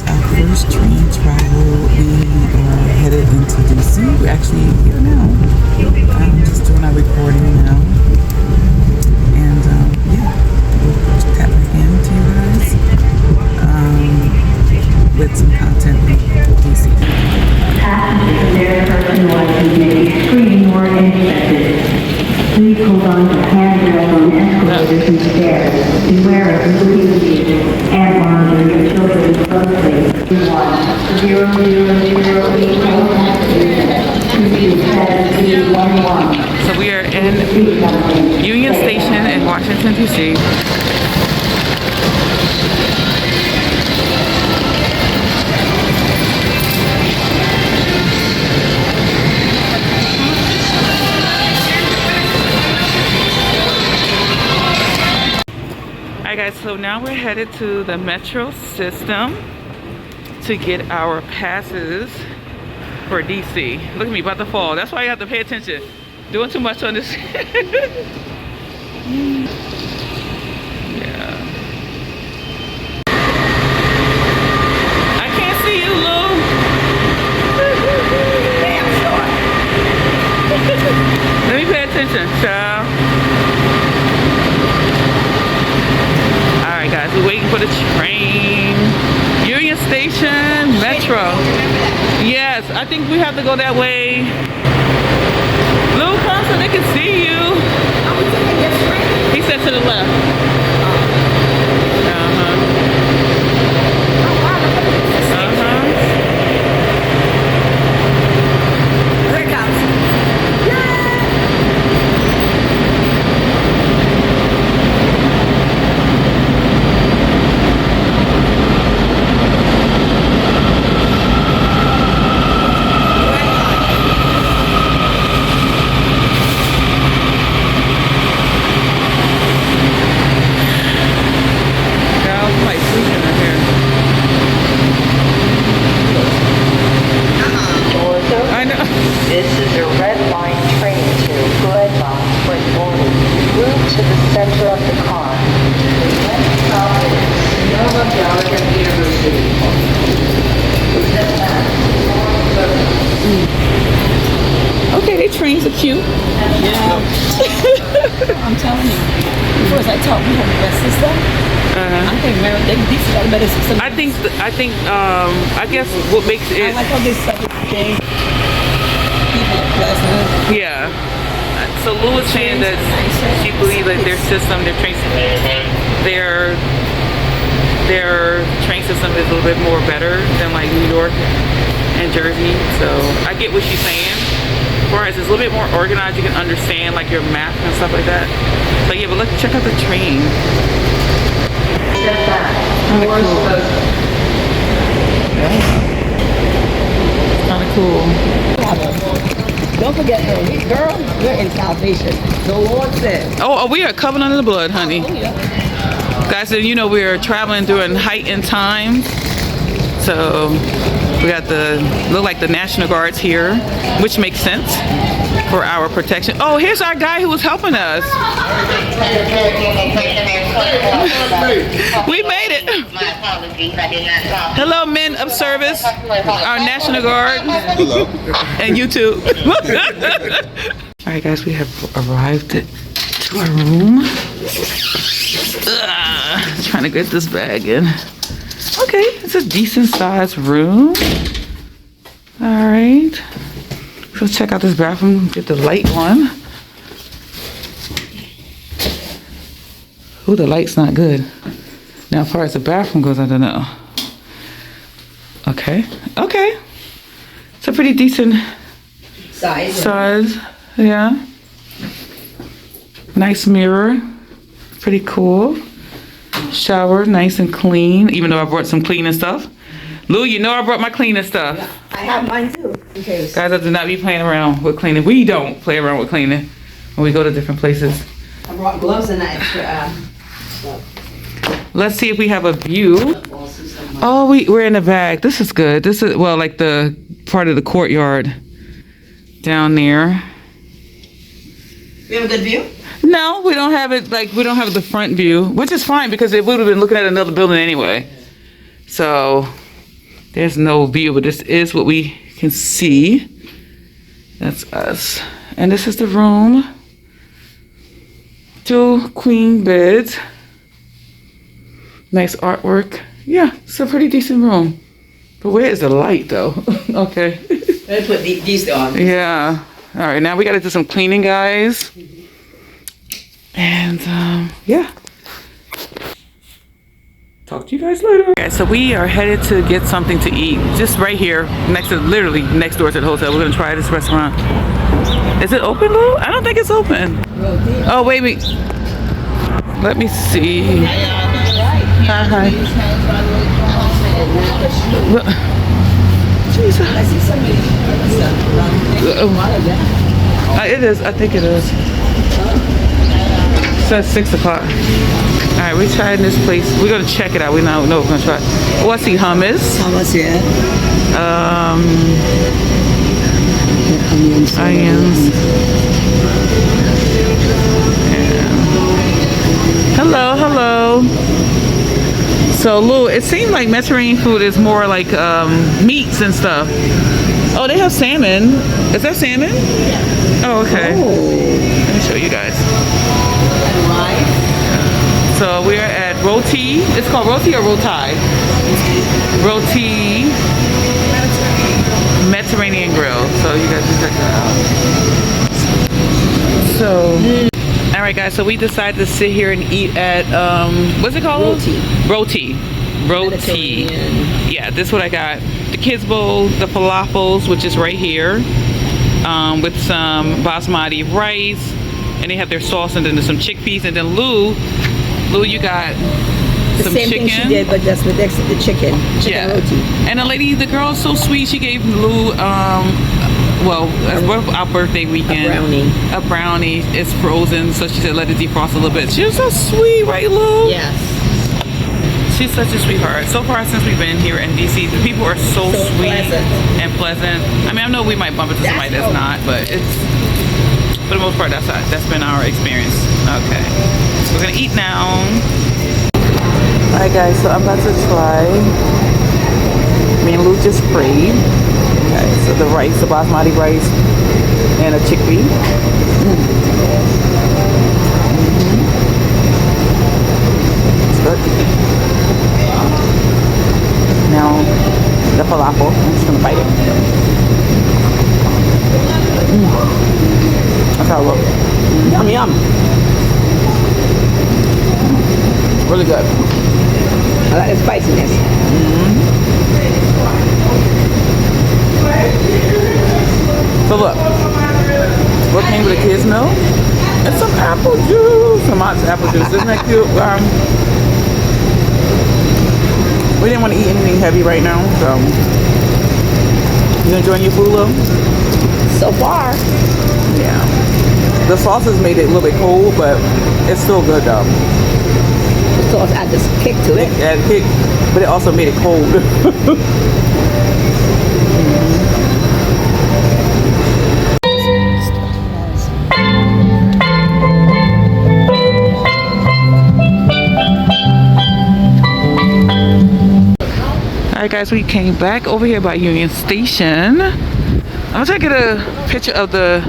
our first train travel. We are headed into DC. We're actually here now. Just doing our recording now. And yeah, we'll tap back into you guys with some content from DC. Passengers and their personal items may be screened or inspected. Please hold on to handrails on escalators and stairs. Beware of moving vehicles and monitor your children closely. 1-008. So we are in Union Station in Washington, D.C. Alright guys, so now we're headed to the metro system to get our passes for DC. Look at me, about to fall. That's why you have to pay attention. Doing too much on this. Yeah. I can't see you, Lou. Damn short. Let me pay attention, child. Alright guys, we're waiting for the train. Union Station, Metro. Yes, I think we have to go that way. Lou, come so they can see you. Are we taking this train? He said to the left. Here it comes. This is your red line train to Glenmont, Spring Morning. Move to the center of the car. The next stop is Nova Gallagher University. Okay, they trains are cute. Yeah. I'm telling you. Before I thought we had the best system. I think these are the better system. I guess what makes it. I like how this stuff is changed. People are pleasant. Yeah. So Lou was saying that she believes that their system, their train system is a little bit more better than like New York and Jersey. So I get what she's saying. Whereas it's a little bit more organized, you can understand like your map and stuff like that. But yeah, but let's check out the train. Step back. Cool. Yeah. Kind of cool. Don't forget, girl, we're in salvation. The Lord said. Oh, we are covered under the blood, honey. Oh, yeah. Guys, you know we're traveling during heightened times. So we got look like the National Guards here, which makes sense for our protection. Oh, here's our guy who was helping us. We made it. Hello, men of service, our National Guard. Hello. And you too. All right, guys, we have arrived to our room. Trying to get this bag in. Okay, it's a decent sized room. All right. So check out this bathroom, get the light on. Ooh, the light's not good. Now, as far as the bathroom goes, I don't know. Okay, okay. It's a pretty decent size, yeah. Nice mirror, pretty cool. Shower, nice and clean, even though I brought some cleaning stuff. Lou, you know I brought my cleaning stuff. Yeah, I have mine too, in case. Guys, I do not be playing around with cleaning. We don't play around with cleaning when we go to different places. I brought gloves and that extra Let's see if we have a view. Oh, we're in the back. This is good. This is, well, like the part of the courtyard down there. We have a good view? No, we don't have it, like, we don't have the front view, which is fine because it would have been looking at another building anyway. So, There's no view, but this is what we can see. That's us. And this is the room. 2 queen beds. Nice artwork. Yeah, it's a pretty decent room. But where is the light though? Okay. Let's put these on. Yeah. All right, now we gotta do some cleaning, guys. And yeah. Talk to you guys later. Okay, so we are headed to get something to eat. Just right here, literally next door to the hotel. We're gonna try this restaurant. Is it open, Lou? I don't think it's open. Oh, wait. Let me see. Hi. Jesus. It is. I think it is. It says 6 o'clock. All right, we're trying this place. We're gonna check it out. We know we're gonna try. Oh, I see hummus. Hummus, yeah. Onions. Hello. So, Lou, it seemed like Mediterranean food is more like meats and stuff. Oh, they have salmon. Is that salmon? Yeah. Oh, okay. Let me show you guys. So we're at Roti. It's called Roti or Rotai? Roti Mediterranean Grill. So you guys can check that out. So, all right, guys. So we decided to sit here and eat at what's it called? Roti. Yeah, this is what I got. The kids bowl, the falafels, which is right here, with some basmati rice, and they have their sauce, and then there's some chickpeas, and then Lou, you got some same chicken. thing she did, but just with the chicken roti. And the girl is so sweet. She gave Lou, our birthday weekend, a brownie. It's frozen, so she said let it defrost a little bit. She was so sweet, right, Lou? Yes. She's such a sweetheart. So far since we've been here in DC, the people are so sweet and pleasant. I mean, I know we might bump into somebody that's not, but it's, for the most part, that's been our experience. Okay, we're gonna eat now. All right, guys. So I'm about to try. Me and Lou just prayed. Okay, so the rice, the basmati rice, and a chickpea. It's good. Now, the falafel. I'm just gonna bite it. That's how it looks. Yum, yum. Really good. I like the spiciness. So look, what came with the kids' meal? And some apple juice. Some apple juice. Isn't that cute? We didn't want to eat anything heavy right now, so. You enjoying your food, Lou? So far. Yeah. The sauces made it a little bit cold, but it's still good though. The sauce added this kick to it. Yeah, kick, but it also made it cold. Alright guys, we came back over here by Union Station. I'm gonna try to get a picture of the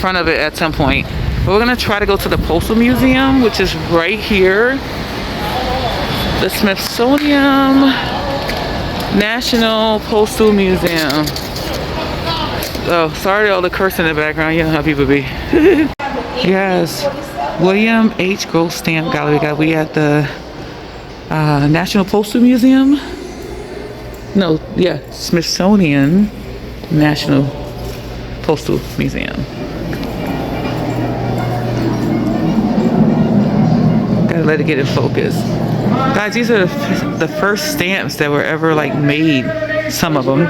front of it at some point. But we're gonna try to go to the Postal Museum, which is right here. The Smithsonian National Postal Museum. Oh, sorry all the cursing in the background, you know how people be. Yes, William H. Gross Stamp Gallery. We at the National Postal Museum. No, yeah, Smithsonian National Postal Museum. Gotta let it get in focus. Guys, these are the first stamps that were ever like made. Some of them.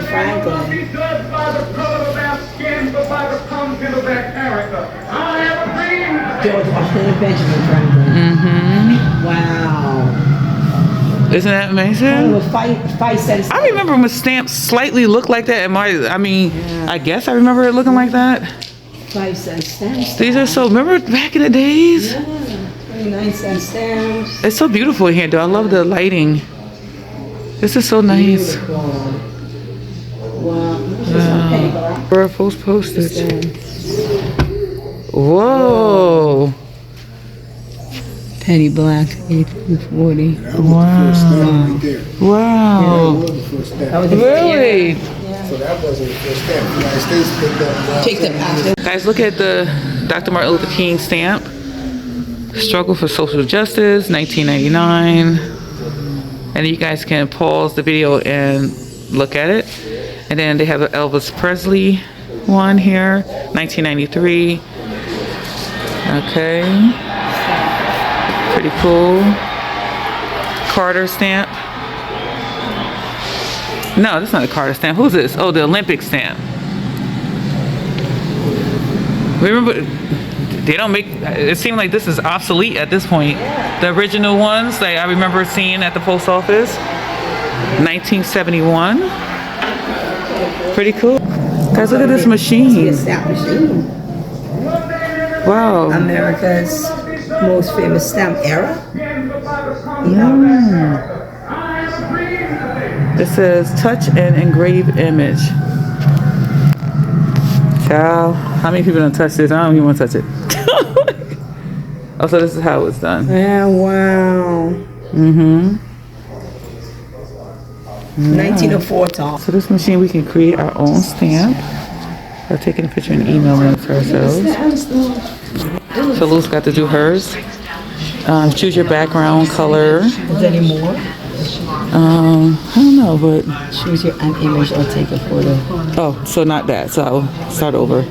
George Washington and Benjamin Franklin. Mm-hmm. Wow. Isn't that amazing? It was 5 cents. I remember when stamps slightly looked like that. I guess I remember it looking like that. 5 cent stamps. These are so, remember back in the days? Yeah, 29 cent stamps. It's so beautiful here, though. I love the lighting. This is so nice. Beautiful. Wow. This is some penny black. For a post postage. Whoa. Penny black, 1840. Wow. Wow. That was the Really? So that wasn't the first step. The United States picked up. Take them after. Guys, look at the Dr. Martin Luther King stamp. Struggle for Social Justice, 1999. And you guys can pause the video and look at it. And then they have the Elvis Presley one here, 1993. Okay. Pretty cool. Carter stamp. No, that's not a Carter stamp. Who's this? Oh, the Olympic stamp. Remember, they don't make, it seemed like this is obsolete at this point. The original ones that I remember seeing at the post office, 1971. Pretty cool. Guys, look at this machine. Stamp machine. Wow. America's most famous stamp era. It says touch and engrave image. Child, how many people don't touch this? I don't even want to touch it. Oh, so this is how it's done. Yeah, wow. 1904 tall. So this machine, we can create our own stamp. Or taking a picture and emailing it to ourselves. So Lou's got to do hers. Choose your background color. Is there any more? I don't know, but Choose your an image or take a photo. oh, so not that. So I'll start over.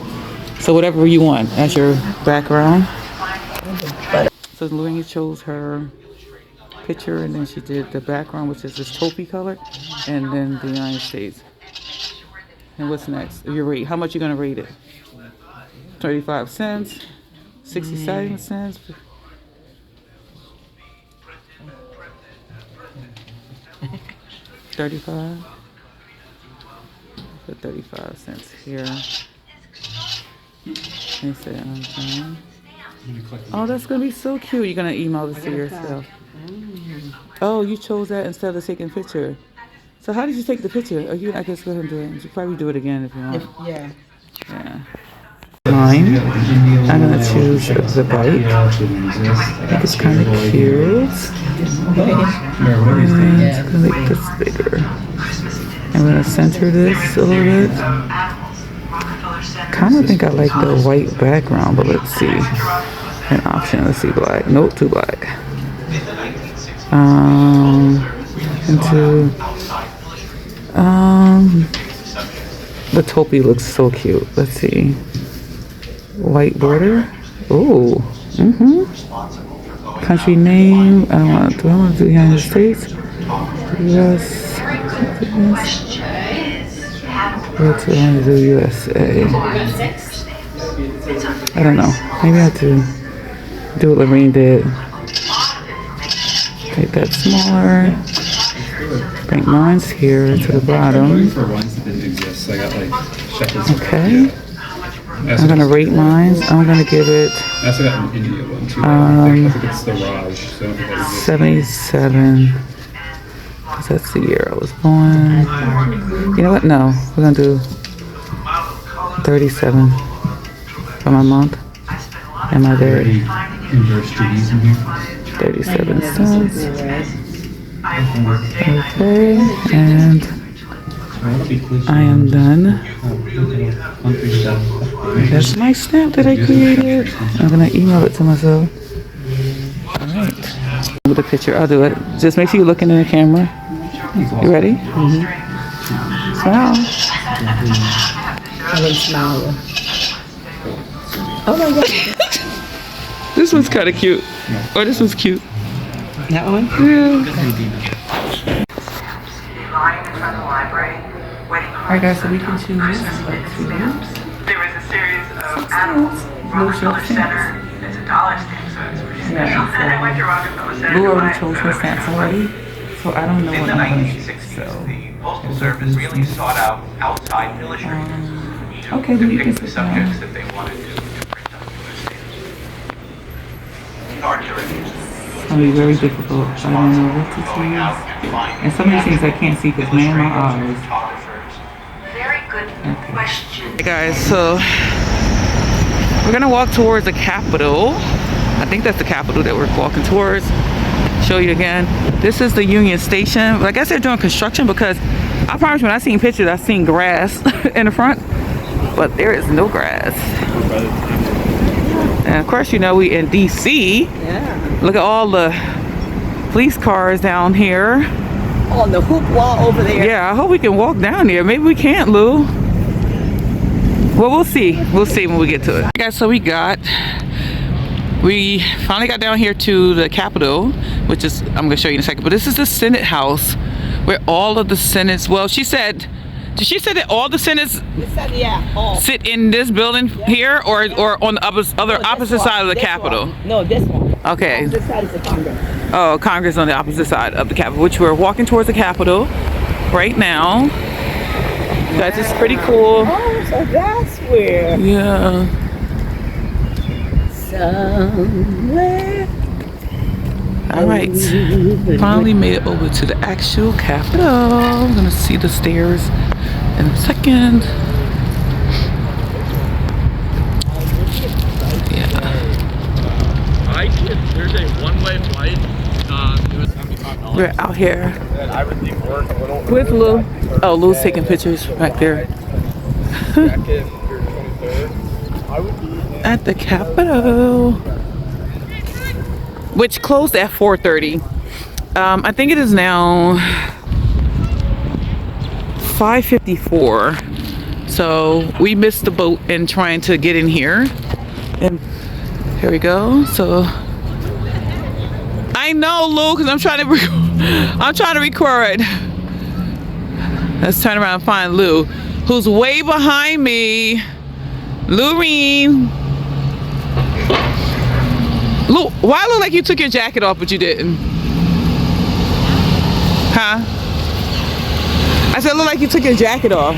So whatever you want as your background. So Lorraine chose her picture, and then she did the background, which is this taupey color, and then the United States. And what's next? Your rate. How much you gonna rate it? 35 cents, 67 cents. $35. Put 35 cents here. They say, okay. Oh, that's gonna be so cute. You're gonna email this to yourself. Oh, you chose that instead of taking a picture. So how did you take the picture? Oh, you, I guess go ahead and do it. You probably do it again if you want. Yeah. Yeah. Mine. I'm gonna choose the bike. It's kind of cute. And I'm gonna make this bigger. I'm gonna center this a little bit. Kind of think I like the white background, but let's see. An option. Let's see, black. Nope, too black. Into the taupey looks so cute. Let's see. White border. Oh. Country name. I don't want to. Do I want to do the United States? U.S. Let's do USA. I don't know. Maybe I have to do what Lorraine did. Make that smaller. Bring mine's here to the bottom. Okay. I'm gonna rate mine. I'm gonna give it 77. 'Cause that's the year I was born. You know what? No, we're gonna do 37 for my month and my day. 37 cents. Okay, and I am done. That's my stamp that I created. I'm gonna email it to myself. Alright. With a picture, I'll do it. Just make sure you're looking in the camera. You ready? Smile. I didn't smile. Oh my god. This one's kind of cute. Oh, this one's cute. That one? Yeah. Alright guys, so we can choose There is a series of animals. Rockefeller Center. It's a dollar stamp, so it's pretty special. And I went to Rockefeller Center. Lou already chose her stamps already, so I don't know In what the I'm going to 1960s, so. the Postal Service really sought out outside military to Okay, then you can depict the sit down. subjects that they wanted to print on U.S. stamps. Hard to refuse. It's going to be very difficult. I don't know what to choose. And some of these things I can't see because, man, my eyes. Photographers. Good question. Hey guys, so we're gonna walk towards the Capitol. I think that's the Capitol that we're walking towards. Show you again. This is the Union Station. But I guess they're doing construction because I promise when I seen pictures, I seen grass in the front, but there is no grass. And of course, you know we in DC. Yeah. Look at all the police cars down here. On the hoop wall over there. Yeah, I hope we can walk down there. Maybe we can't, Lou. Well, we'll see. We'll see when we get to it. Guys, so we finally got down here to the Capitol, which is, I'm gonna show you in a second, but this is the Senate House where all of the Senates, well, did she say that all the Senates sit in this building here or on the opposite side of the Capitol? No, this one. Okay. This side is the Congress. Oh, Congress on the opposite side of the Capitol, which we're walking towards the Capitol right now. Guys, it's pretty cool. Oh, so that's where. Yeah. Somewhere. All right. Finally made it over to the actual Capitol. I'm gonna see the stairs in a second. Yeah. There's a one-way flight. It was $75. We're out here And I would leave work a little with Lou. Oh, Lou's taking pictures back there. jacket your 23rd. I would be At the Capitol, which closed at 4:30. I think it is now 5:54. So we missed the boat in trying to get in here. And here we go. So I know, Lou, because I'm trying to record. Let's turn around and find Lou, who's way behind me. Lorene. Lou, why look like you took your jacket off, but you didn't? Huh? I said, look like you took your jacket off.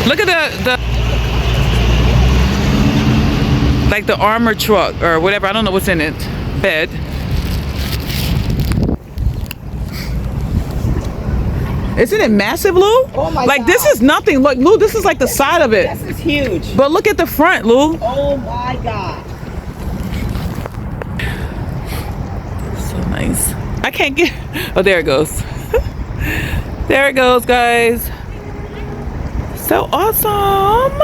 Look at like the armor truck or whatever. I don't know what's in it. Bed. Isn't it massive, Lou? Oh my Like God. this is nothing. Look, Lou, this is like the side of it. This is huge. But look at the front, Lou. Oh my God. So nice. I can't get. Oh, there it goes. There it goes, guys. So awesome.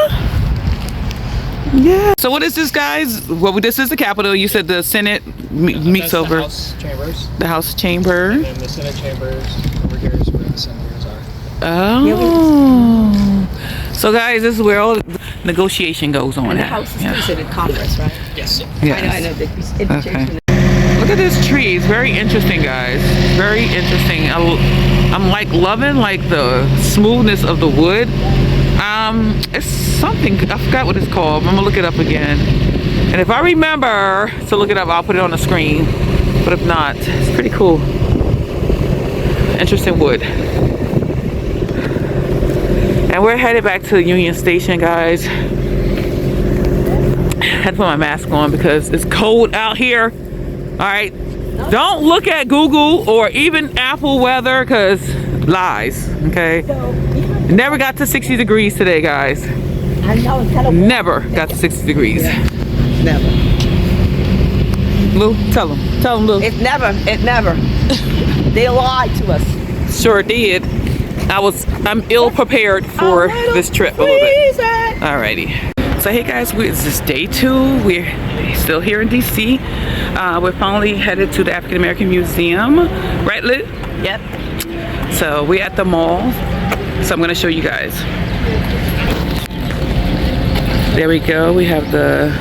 Yeah. So what is this, guys? Well, this is the Capitol. You said the Senate meets over. The House chambers. The House chamber. And the Senate chambers over here is where the senators are. Oh. So, guys, this is where all the negotiation goes on. And the at. House is Yeah. considered Congress, right? Yes. Yes. I know. Okay. Look at this tree. It's very interesting, guys. Very interesting. I'm like loving like the smoothness of the wood. It's something, I forgot what it's called. I'm gonna look it up again. And if I remember to look it up, I'll put it on the screen. But if not, it's pretty cool. Interesting wood. And we're headed back to Union Station, guys. I had to put my mask on because it's cold out here. All right, don't look at Google or even Apple weather because lies, okay? Never got to 60 degrees today, guys. I know it's kind of Never got to 60 degrees. never. Lou, tell them, Lou. It never. They lied to us. Sure did. I'm ill prepared for this trip a little bit. Alrighty. So hey guys, this is day 2. We're still here in DC. We're finally headed to the African American Museum, right, Lou? Yep. So we're at the mall. So I'm gonna show you guys. There we go. We have the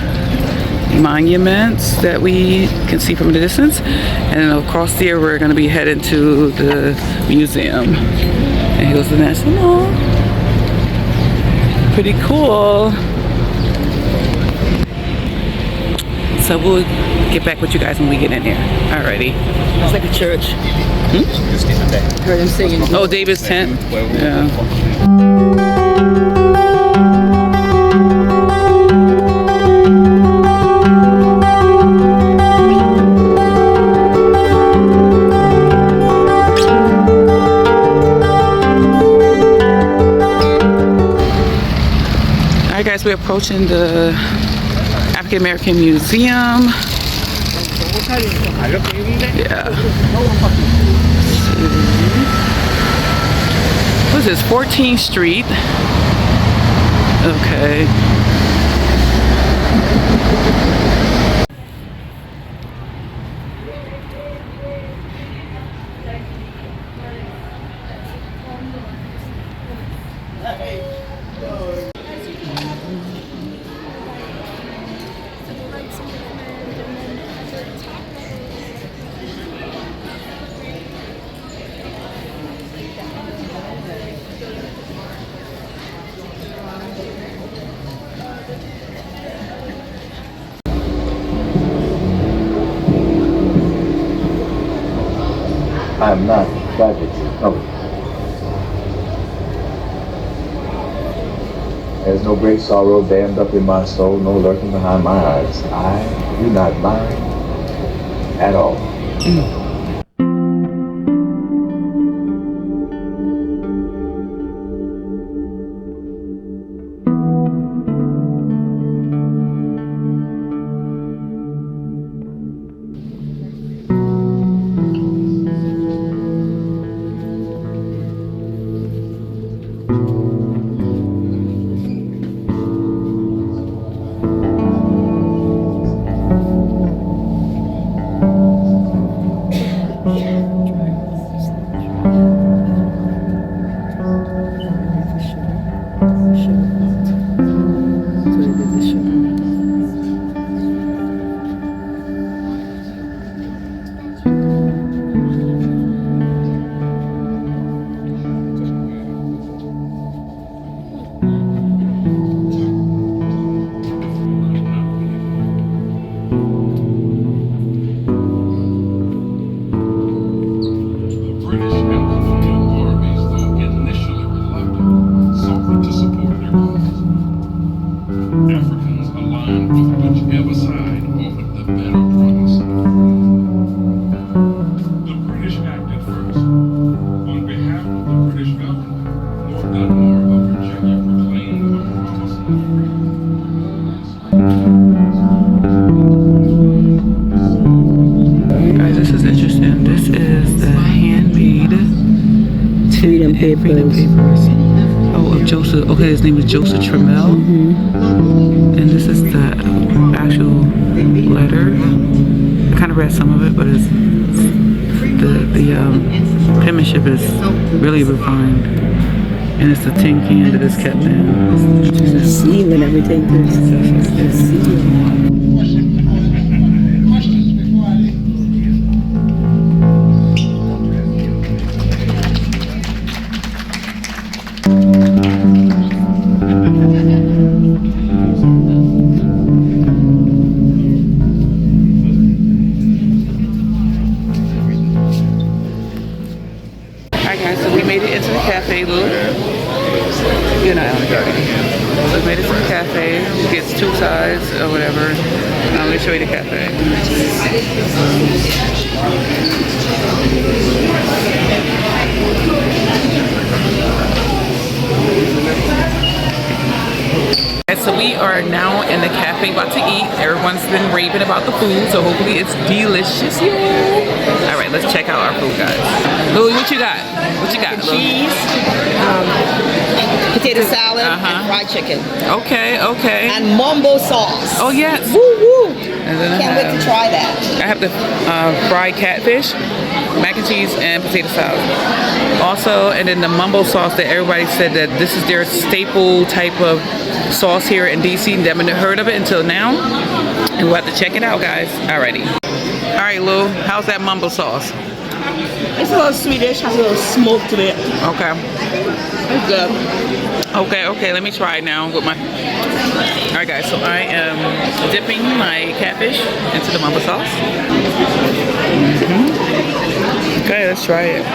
monuments that we can see from the distance, and then across there we're gonna be heading to the museum. And here goes the National Mall. Pretty cool. So we'll get back with you guys when we get in there. Alrighty. It's like a church. Heard them singing. Oh, David's tent. Yeah. guys, we're approaching the African American Museum. Yeah. What is this? 14th Street. Okay. I am not tragically covered. There's no great sorrow dammed up in my soul, no lurking behind my eyes. I do not mind at all. Papers. Oh, of Joseph. Okay, his name is Joseph Trammell. And this is the actual letter. I kind of read some of it, but it's the penmanship is really refined. And it's the tin can that is kept in. The seal and everything. The seal. Or whatever. Let me show you the cafe. And so we are now in the cafe about to eat. Everyone's been raving about the food, so hopefully it's delicious. Yeah. All right, let's check out our food, guys. Louis, what you got? What you got? Cheese, potato salad, and fried chicken. Okay, okay. And mumbo sauce. Oh yes. Woo woo. And then Can't wait to try that. I have the fried catfish, mac and cheese, and potato salad. Also, and then the mumbo sauce that everybody said that this is their staple type of sauce here in DC. Never heard of it until now. And we'll have to check it out, guys. Alrighty. All right, Lou, how's that mumbo sauce? It's a little Swedish, has a little smoke to it. Okay. It's good. Okay, okay, let me try it now with my... Alright guys, so I am dipping my catfish into the mumbo sauce. Okay, let's try it.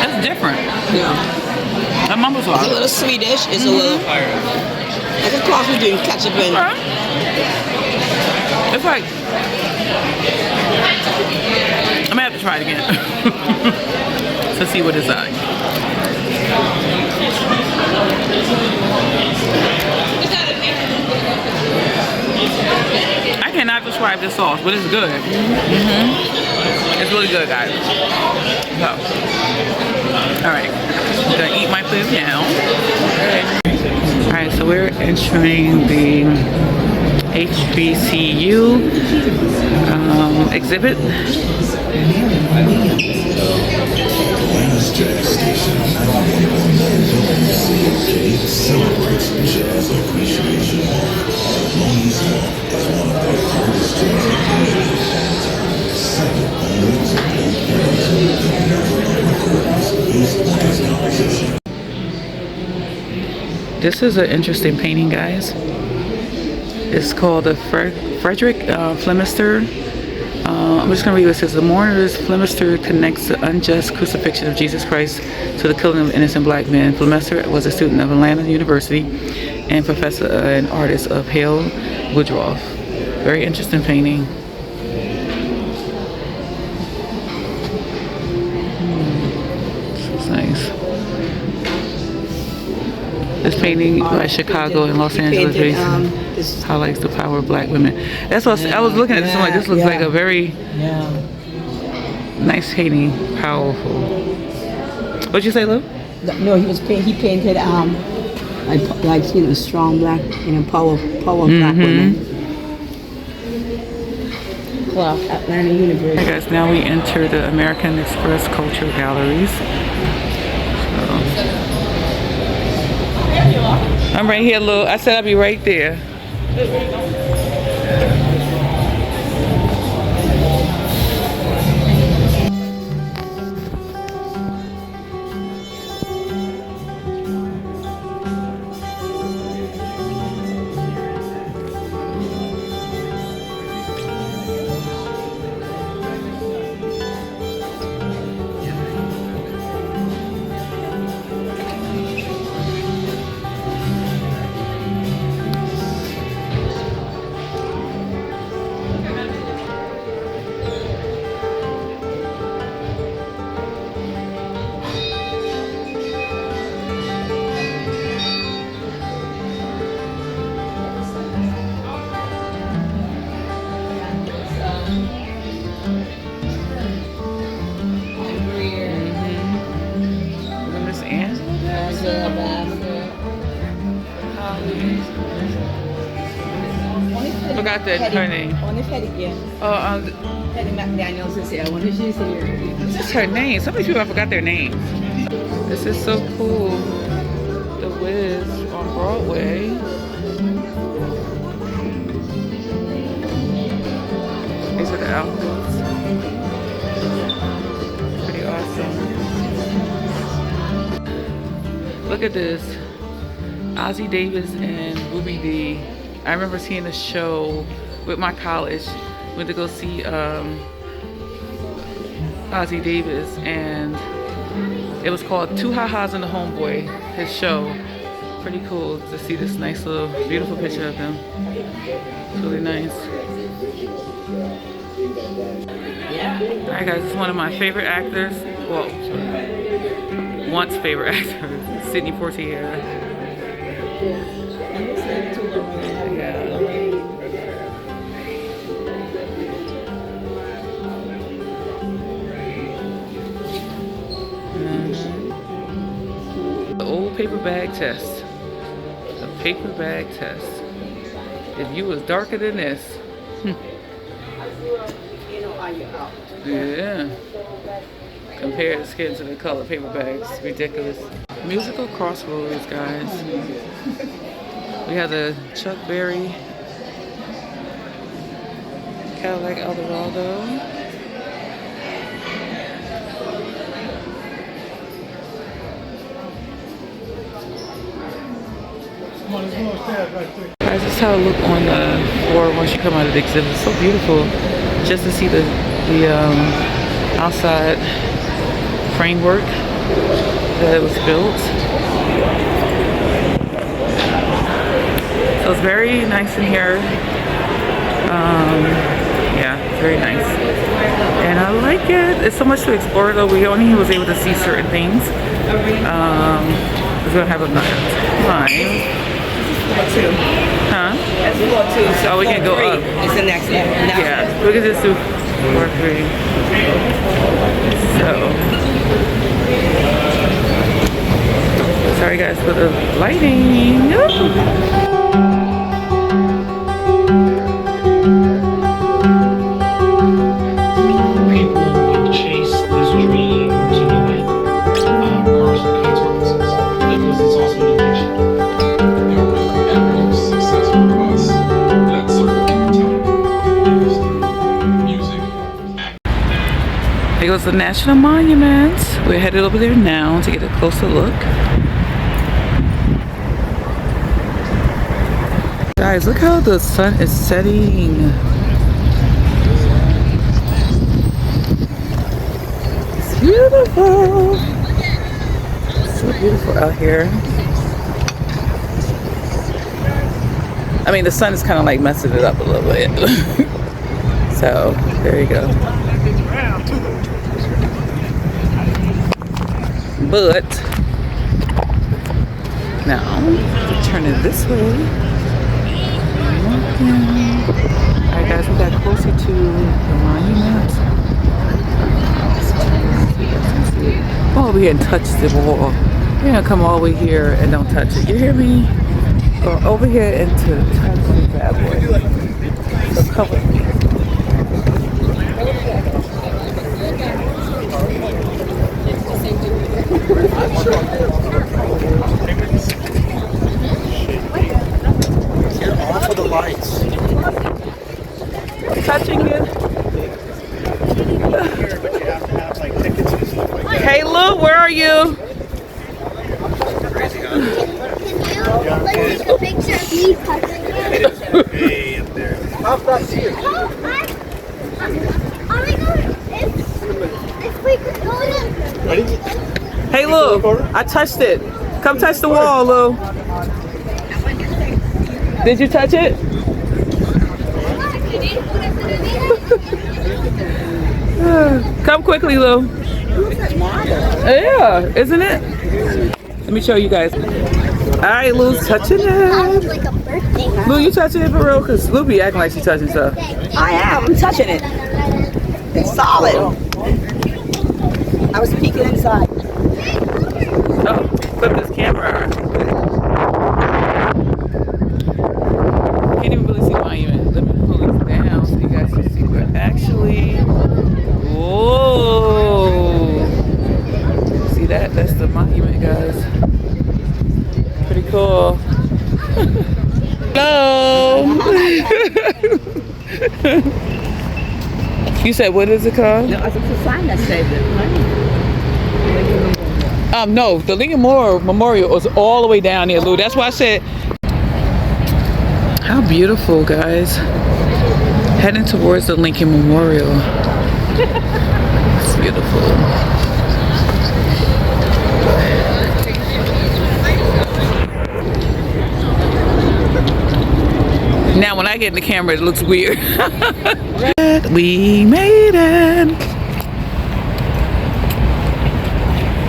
It's different. Yeah. That mumbo sauce. It's a little Swedish, it's a little... It's a cross between ketchup and... It's like... I may have to try it again to see what it's like. I cannot describe this sauce, but it's good. It's really good, guys. So, all right, I'm gonna eat my food now. All right, so we're entering the HBCU exhibit. This is an interesting painting, guys. It's called the Frederick Flemister. I'm just going to read what it says. The mourners, Flemister connects the unjust crucifixion of Jesus Christ to the killing of innocent black men. Flemister was a student of Atlanta University and professor and artist of Hale Woodruff. Very interesting painting. This is nice. This painting by Chicago and Los Angeles based highlights the power of black women. That's what I was looking at this. I'm like, this looks like a very nice painting, powerful. What'd you say, Lou? No, he painted like strong black, power of black women. Well, Atlanta University. Hey guys, now we enter the American Express Culture Galleries. I'm right here, Lou. I said I'll be right there. Forgot her name. Hetty McDaniels is here. I wonder if she's here. What's just her name? So many people, I forgot their names. This is so cool. The Wiz on Broadway. These are the outfits. Pretty awesome. Look at this. Ozzie Davis and Ruby Dee. I remember seeing a show with my college. Went to go see Ozzie Davis, and it was called Two Ha-Has and the Homeboy, his show. Pretty cool to see this nice little beautiful picture of him. It's really nice. Alright guys, it's one of my favorite actors. Well, once favorite actor, Sidney Poitier. The old paper bag test. The paper bag test. If you was darker than this. Yeah. Compare the skin to the color paper bags. Ridiculous. Musical crossroads, guys. We have the Chuck Berry Cadillac Eldorado. Guys, this is how it look on the floor once you come out of the exhibit. It's so beautiful just to see the outside framework that it was built. So it's very nice in here. Yeah, very nice. And I like it. it's so much to explore though. We only was able to see certain things. We're gonna have another time. Huh? That's 4-2. So we can go up. It's the next level. Yeah, we can just do 4-3. So, sorry guys for the lighting. Here goes the National Monument. We're headed over there now to get a closer look. Guys, look how the sun is setting. It's beautiful. So beautiful out here. I mean, the sun is kind of like messing it up a little bit. So, there you go. But now to turn it this way. Alright guys, we got closer to the monument. Go over here and touch the wall. You're gonna come all the way here and don't touch it. You hear me? Go over here and to touch the bad boy. So cover me. You're off of the lights. Touching it. But you have to have like tickets and stuff like that. Hey Lou, where are you? Let's take a picture of me touching it. Way up there. How fast here? If we could go to... Ready? Hey Lou, I touched it. Come touch the wall, Lou. Did you touch it? Come quickly, Lou. Yeah, isn't it? Let me show you guys. All right, Lou's touching it. Like a birthday. Lou, you touching it for real? Because Lou be acting like she touching stuff. I am. I'm touching it. It's solid. I was peeking inside. Oh, flip this camera. Can't even really see the monument. Let me pull it down so you guys can see where actually. Whoa! See that? That's the monument, guys. Pretty cool. Hello. You said what is it called? No, it's a sign that says it. No, the Lincoln Memorial was all the way down there, Lou. That's why I said, how beautiful, guys. Heading towards the Lincoln Memorial. It's beautiful. Now, when I get in the camera, it looks weird. We made it.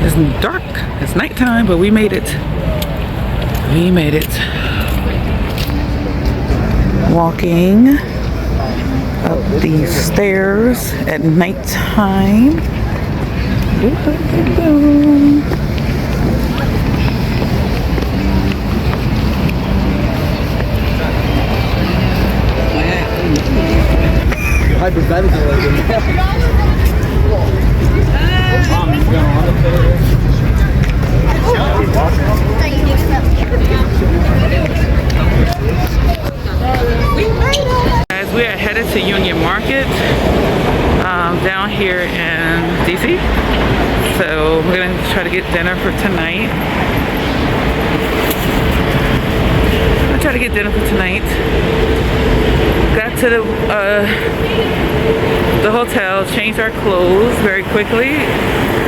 It's dark, it's nighttime, but we made it. We made it. Walking up these stairs at nighttime. Guys, we are headed to Union Market down here in DC. So we're gonna try to get dinner for tonight. I'm gonna try to get dinner for tonight. Got to the hotel, changed our clothes very quickly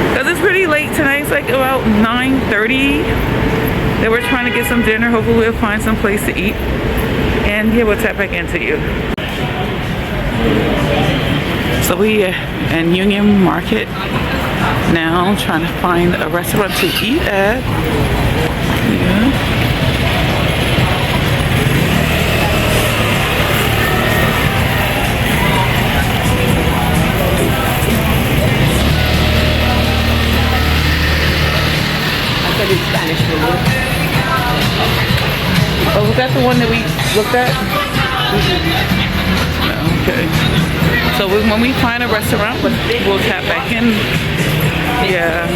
because it's pretty late tonight. It's like about 9:30. Then we're trying to get some dinner. Hopefully we'll find some place to eat. And yeah, we'll tap back into you. So we in Union Market now, trying to find a restaurant to eat at. Yeah. Spanish food. Oh, was that the one that we looked at? Okay. So when we find a restaurant, we'll tap back in. Yeah.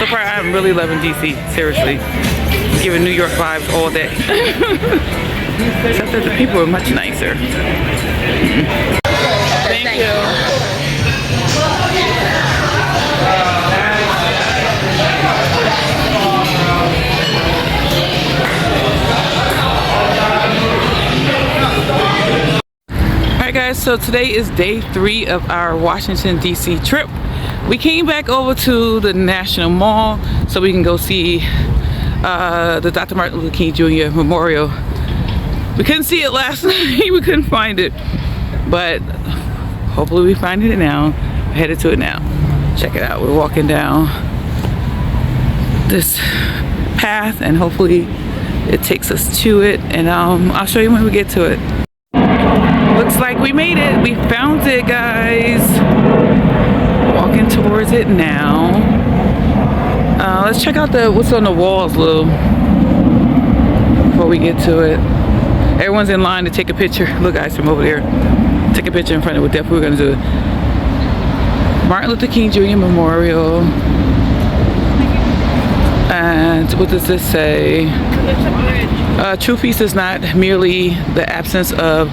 So far, I'm really loving DC. Seriously. Giving New York vibes all day. Except that the people are much nicer. Thank you. Alright guys, so today is day 3 of our Washington DC trip. We came back over to the National Mall so we can go see the Dr. Martin Luther King Jr. Memorial. We couldn't see it last night, we couldn't find it, but hopefully we find it now. We're headed to it now. Check it out, we're walking down this path and hopefully it takes us to it, and I'll show you when we get to it. Looks like we made it. We found it, guys. Walking towards it now. Let's check out what's on the walls, Lou, before we get to it. Everyone's in line to take a picture. Look, guys, from over there. Take a picture in front of what we're gonna do. Martin Luther King Jr. Memorial. And what does this say? True peace is not merely the absence of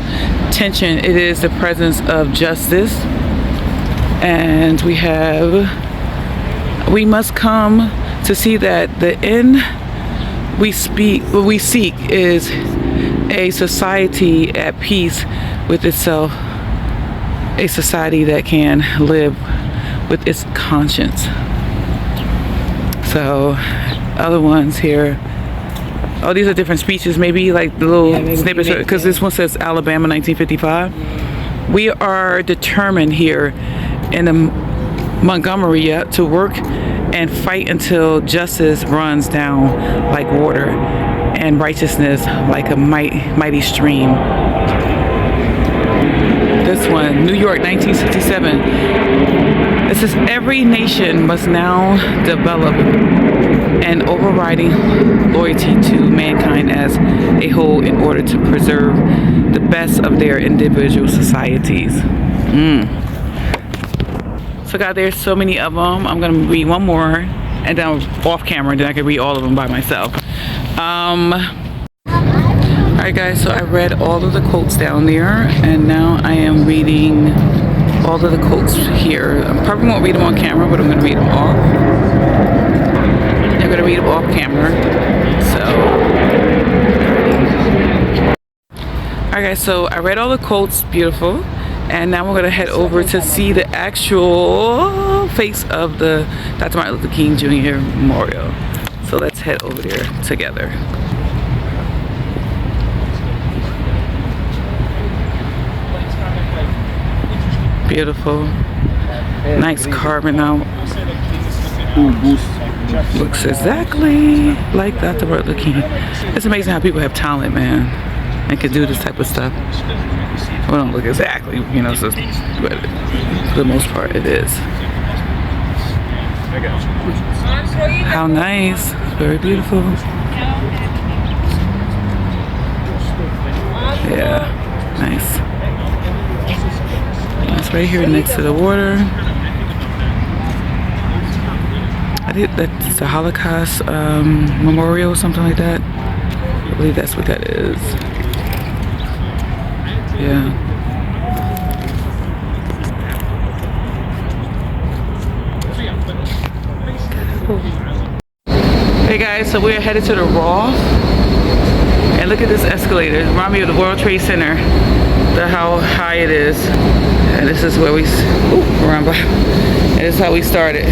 tension, it is the presence of justice. And we must come to see that the end we seek is a society at peace with itself, a society that can live with its conscience. So other ones here, oh, these are different speeches, maybe like the little snippets, because this one says Alabama 1955. We are determined here in Montgomery to work and fight until justice runs down like water and righteousness like a mighty stream. This one, New York 1967. It says every nation must now develop an overriding loyalty to mankind as a whole in order to preserve the best of their individual societies. So God, there's so many of them. I'm gonna read one more and then off camera, then I can read all of them by myself. Alright guys, so I read all of the quotes down there and now I am reading all of the quotes here. I probably won't read them on camera, but I'm gonna read them off. I'm gonna read them off camera. So, alright guys, so I read all the quotes, beautiful, and now we're gonna head over to see the actual face of the Dr. Martin Luther King Jr. Memorial. So let's head over there together. Beautiful, nice carving out. Looks exactly like Dr. Martin Luther King. It's amazing how people have talent, man, and can do this type of stuff. Well, don't look exactly, you know, so, but for the most part, it is. How nice, very beautiful. Yeah, nice. It's right here next to the water. I think that's the Holocaust Memorial or something like that. I believe that's what that is. Yeah. Hey guys, so we're headed to the Raw. And look at this escalator. It reminds me of the World Trade Center. How high it is. And this is where we, run by. And this is how we started.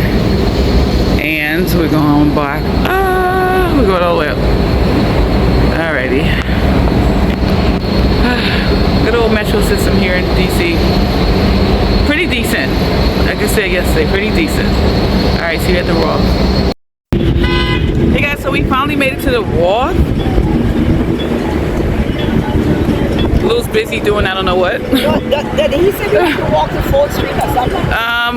And we're going back. We're going all the way up. Alrighty. Good old metro system here in DC. Pretty decent. Like I said yesterday, pretty decent. Alright, see you at the Wharf. Hey guys, so we finally made it to the Wharf. Lou's busy doing I don't know what. Did he say we have to walk to 4th Street or something?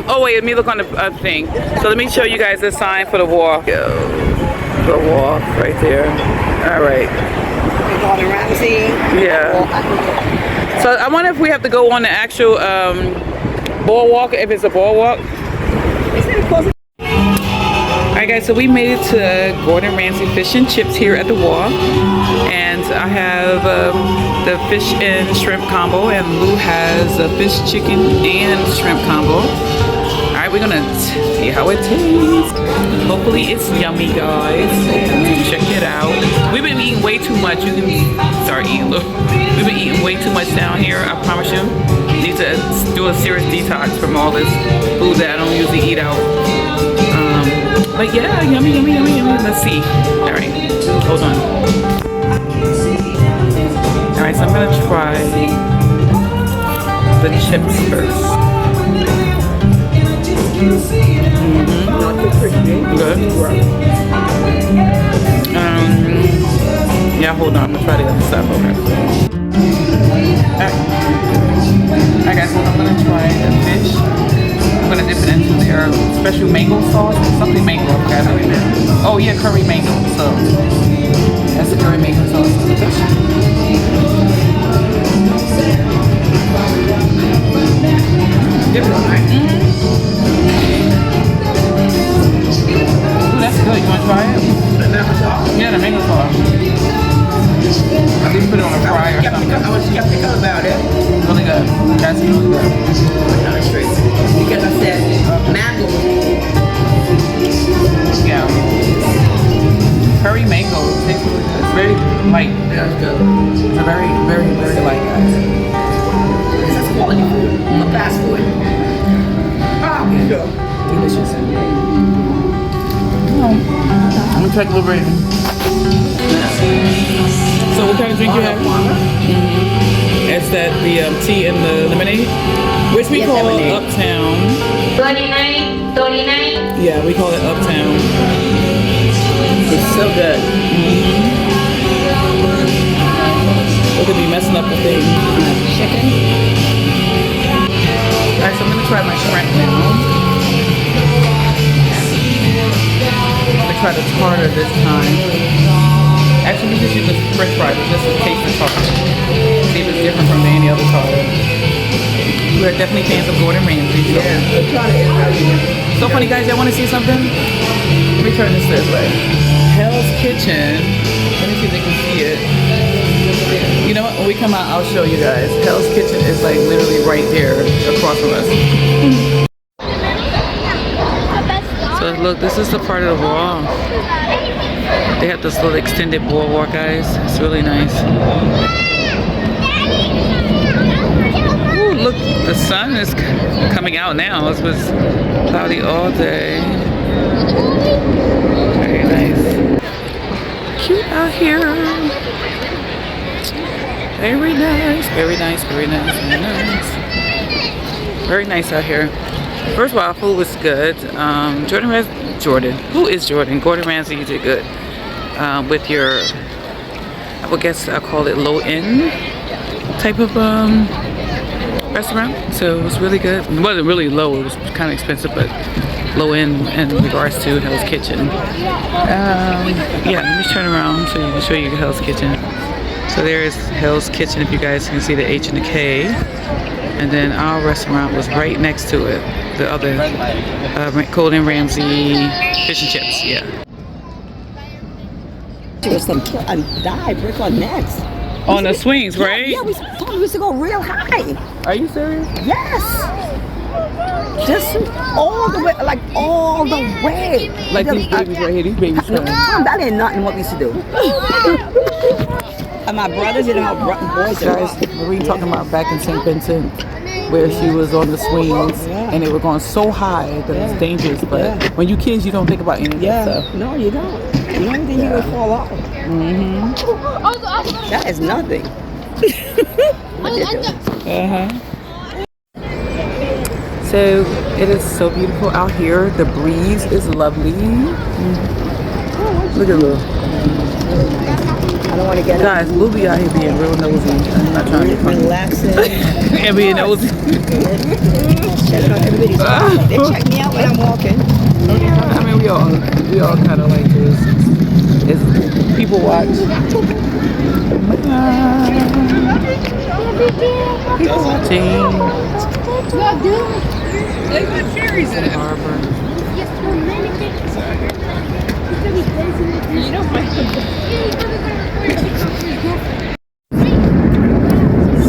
Oh wait, let me look on the thing. So let me show you guys the sign for the Wharf. Yo, the Wharf right there. Alright. Gordon Ramsay. Yeah. So I wonder if we have to go on the actual boardwalk, if it's a boardwalk. Alright guys, so we made it to Gordon Ramsay Fish and Chips here at the Wharf. And I have the fish and shrimp combo, and Lou has a fish, chicken, and shrimp combo. Alright, we're gonna see how it tastes. Hopefully it's yummy, guys. Check it out. We've been eating way too much. You can start eating, look. We've been eating way too much down here, I promise you. Need to do a serious detox from all this food that I don't usually eat out. But yeah, yummy, yummy, yummy, yummy. Let's see. Alright, hold on. Alright, so I'm gonna try the chips first. Good. Yeah, hold on. I'm gonna try the other stuff. Okay. Alright guys, so I'm gonna try the fish. I'm gonna dip it into their special mango sauce. Something mango, I forgot how it is. Oh yeah, curry mango. So that's the curry mango sauce for the fish. Dip it on, right? Ooh, that's good. You wanna try it? Yeah, the mango sauce. I just put it on a fryer or something. I was skeptical about it. Really good. That's really good. Because I said mango. Yeah. Curry mango. Tastes really good. It's very light. That's good. It's a very, very, very light, guys. This is quality food. A fast food. Ah, good. Delicious. I'm gonna take a little bit. So what kind of drink you have? It's that the tea and the lemonade, which we call lemonade. Uptown. 29. Yeah, we call it Uptown. It's so good. Look at me messing up the thing. Chicken. Alright, so I'm gonna try my shrimp now. I'm gonna try the tartar this time. Actually, we just use the french fries just to taste the tartar. See if it's different from any other tartar. We're definitely fans of Gordon Ramsay. So. Yeah, the tartar is really good. So funny, guys. Y'all want to see something? Let me turn this way. Hell's Kitchen. Let me see if they can see it. You know what? When we come out, I'll show you guys. Hell's Kitchen is like literally right there across from us. So look, this is the part of the wall. They have this little extended boardwalk, guys. It's really nice. Ooh, look, the sun is coming out now. It was cloudy all day. Very nice. Cute out here. Very nice, very nice, very nice, very nice. Very nice out here. First of all, food was good. Gordon Ramsay did good. With your, I would guess I'll call it low-end type of restaurant. So it was really good. It wasn't really low, it was kind of expensive, but low-end in regards to Hell's Kitchen. Yeah, let me turn around so you can show you Hell's Kitchen. So there's Hell's Kitchen, if you guys can see the H and the K. And then our restaurant was right next to it. The other Gordon Ramsay Fish and Chips, yeah. She was some and die, break our necks. On the swings, right? Yeah, we thought we used to go real high. Are you serious? Yes. Just all the way, like all the way. Like these babies right here, these babies trying. That ain't nothing what we used to do. And my brothers, you know, boys are Guys, Marie talking about back in St. Vincent, where she was on the swings, and they were going so high that it's dangerous. But when you kids, you don't think about any of that stuff. No, you don't. The only thing you will fall off. That is nothing. they're doing. So it is so beautiful out here. The breeze is lovely. Look at Lou. I don't want to get Guys, Lou be out here being real nosy. I'm not trying to be funny. relaxing. And being nosy. Checking on everybody's They check me out when I'm walking. I mean, we all kind of like this. It's people watch. People watching. Harbor.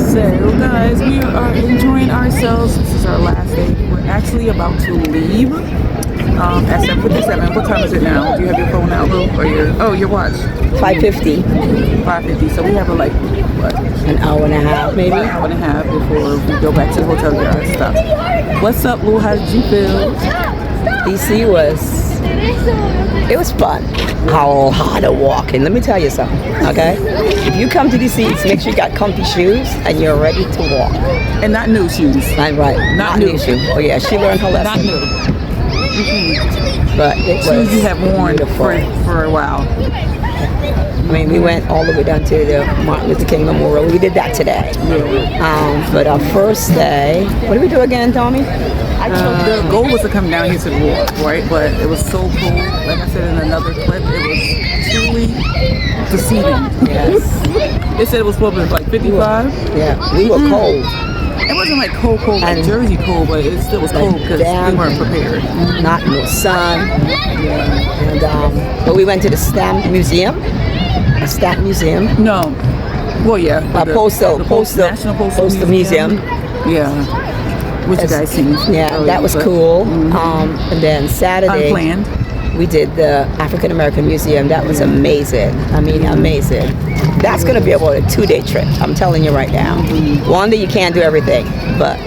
So guys, we are enjoying ourselves. This is our last day. We're actually about to leave at 7:57. What time is it now? Do you have your phone out, Lou? Or your watch? 5:50. 5:50. So we have what? An hour and a half, maybe. An hour and a half before we go back to the hotel to get our stuff. What's up, Lou? How did you feel? DC it was fun. How hard a walking. Let me tell you something, okay? If you come to DC, make sure you got comfy shoes and you're ready to walk. And not new shoes. Right. Not new shoes. Oh yeah, she learned her lesson. Not new. But it was Shoes you have worn for a while. I mean, we went all the way down to the Martin Luther King Memorial. We did that today. But our first day, what did we do again, Tommy? The goal was to come down here to the wharf, right? But it was so cold. Like I said in another clip, it was truly deceiving. Yes. They said it was supposed to be like 55. Yeah, we were cold. It wasn't like cold like Jersey cold, but it still was cold because we weren't prepared. Not no sun. And but we went to the Stamp Museum. A Stamp Museum. No. Well, yeah. Postal Museum. Yeah. Which you guys seen? Yeah, that was cool. And then Saturday, unplanned. We did the African American Museum. That was amazing. I mean, amazing. That's going to be about a 2-day trip. I'm telling you right now. One day you can't do everything, but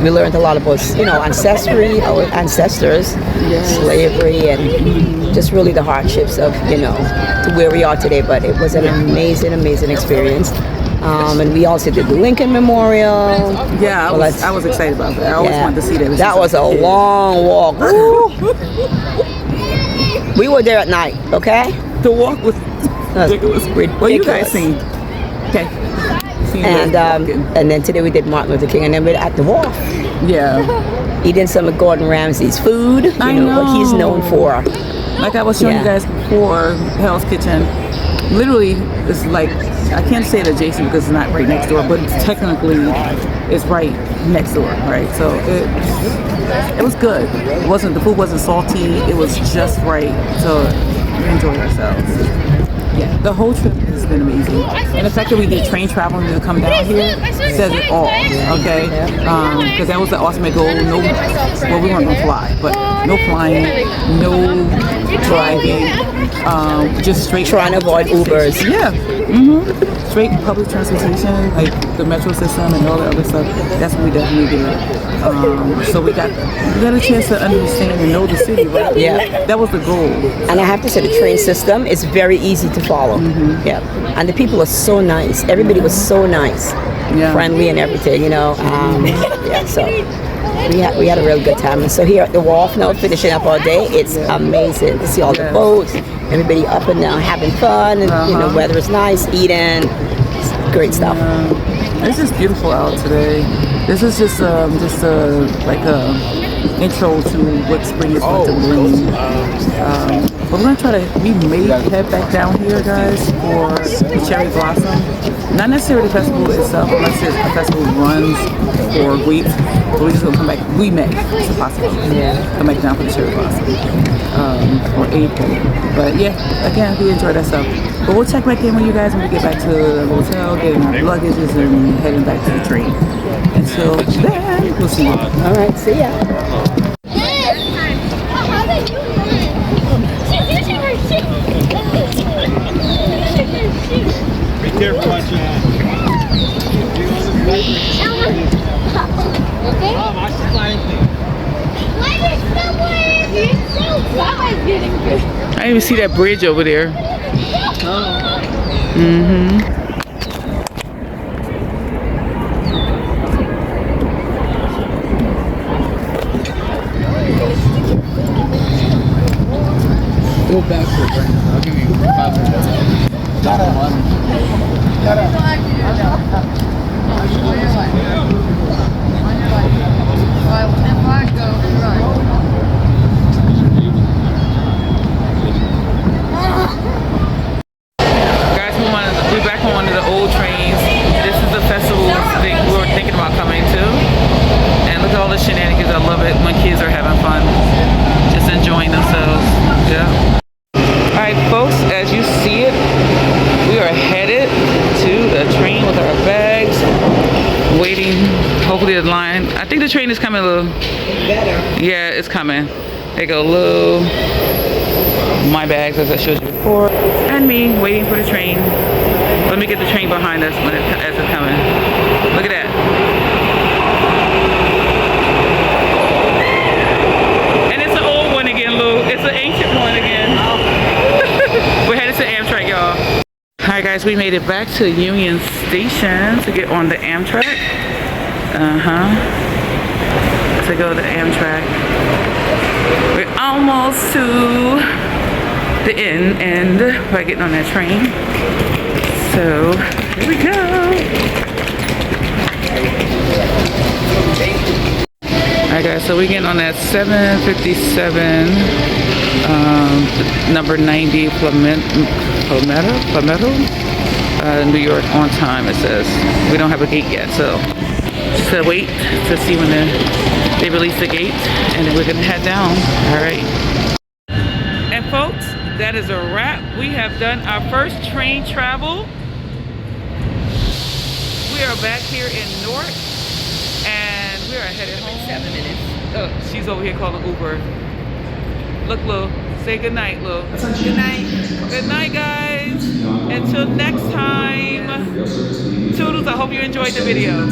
we learned a lot about, ancestry, our ancestors, slavery, and just really the hardships of, to where we are today. But it was an amazing, amazing experience. And we also did the Lincoln Memorial. Yeah, I was excited about that. I always wanted to see that. That was a long walk. We were there at night, okay? The walk was ridiculous. What you guys seen? Okay. And then today we did Martin Luther King, and then we're at the wharf. Yeah. Eating some of Gordon Ramsay's food. I know what he's known for. Like I was showing you guys before, Hell's Kitchen. Literally, it's like, I can't say it adjacent because it's not right next door, but technically it's right next door, right? So it was good. The food wasn't salty. It was just right. So we enjoyed ourselves. Yeah, the whole trip has been amazing. And the fact that we did train travel and to come down here says it all, okay? Because that was the ultimate goal. We weren't going to fly, but no flying, no driving, just straight. Trying to avoid Ubers. Yeah. Straight public transportation, like the metro system and all the other stuff. That's what we definitely did. So we got a chance to understand and know the city, right? Yeah. That was the goal. And I have to say the train system is very easy to follow. Yeah. And the people are so nice. Everybody was so nice. Yeah. Friendly and everything, Yeah, so we had a real good time. And so here at the wharf now, finishing up our day, it's amazing to see all the boats, everybody up and down having fun, and the weather is nice, eating, it's great stuff. It's just beautiful out today. This is just like a intro to what spring is going to bring. But we're gonna try to. We may head back down here, guys, for the cherry blossom. Not necessarily the festival itself, unless the festival runs for weeks. But we're just gonna come back. We may, it's possible. Come back down for the cherry blossom for April. But yeah, again, we enjoyed that stuff. But we'll check back in with you guys when we get back to the hotel, getting our luggages, and heading back to the train. Until then, we'll see you. All right, see ya. Be careful what you have. Mom, I should find anything. I didn't even see that bridge over there. backflip right now. I'll give you 500. Guys, we're back on one of the old trains. This is the festival thing we were thinking about coming to. And look at all the shenanigans. I love it when kids are having fun. Just enjoying themselves. Yeah. Alright folks, as you see it, we are headed to the train with our bags. Waiting, hopefully the line. I think the train is coming a little better. Yeah, it's coming. There you go, Lou. My bags, as I showed you before, and me waiting for the train. Let me get the train behind us as it's coming. Look at that. And it's an old one again, Lou. It's an ancient one again. We're headed to Amtrak, y'all. Alright guys, we made it back to Union Station to get on the Amtrak. To go to Amtrak. We're almost to the end by getting on that train. So here we go. Alright guys, so we're getting on that 757 number 90 Palmetto, New York on time, it says. We don't have a gate yet, so just to wait to see when they release the gate, and then we're gonna head down. Alright. And folks, that is a wrap. We have done our first train travel. We are back here in Newark, and we are headed home. 7 minutes. Oh, she's over here calling Uber. Look, Lou. Say good night, Lou. Good night. Good night, guys. Until next time. Toodles, I hope you enjoyed the video.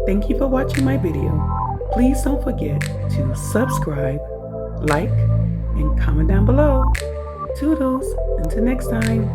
Thank you for watching my video. Please don't forget to subscribe, like, and comment down below. Toodles, until next time.